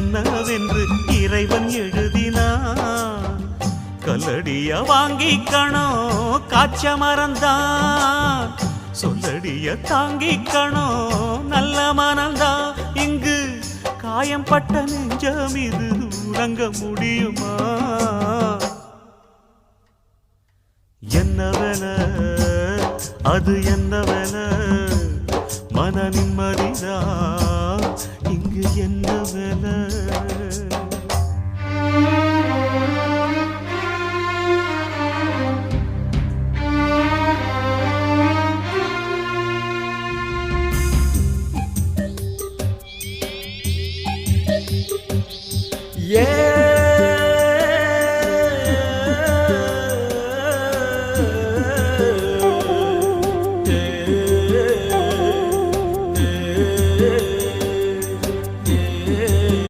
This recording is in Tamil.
என்னவென்று இறைவன் எழுதினான். கல்லடிய வாங்கிக்கணும் காய்ச்ச மறந்தான், சொல்லடிய தாங்கிக்கணும் நல்ல மனந்தான். இங்கு காயம் பட்ட நெஞ்சம் இது உறங்க முடியுமா? என்ன வேலை அது என்ன வேலை, மன நிம்மதிதான் இங்கு என்ன வேலை? Yeah.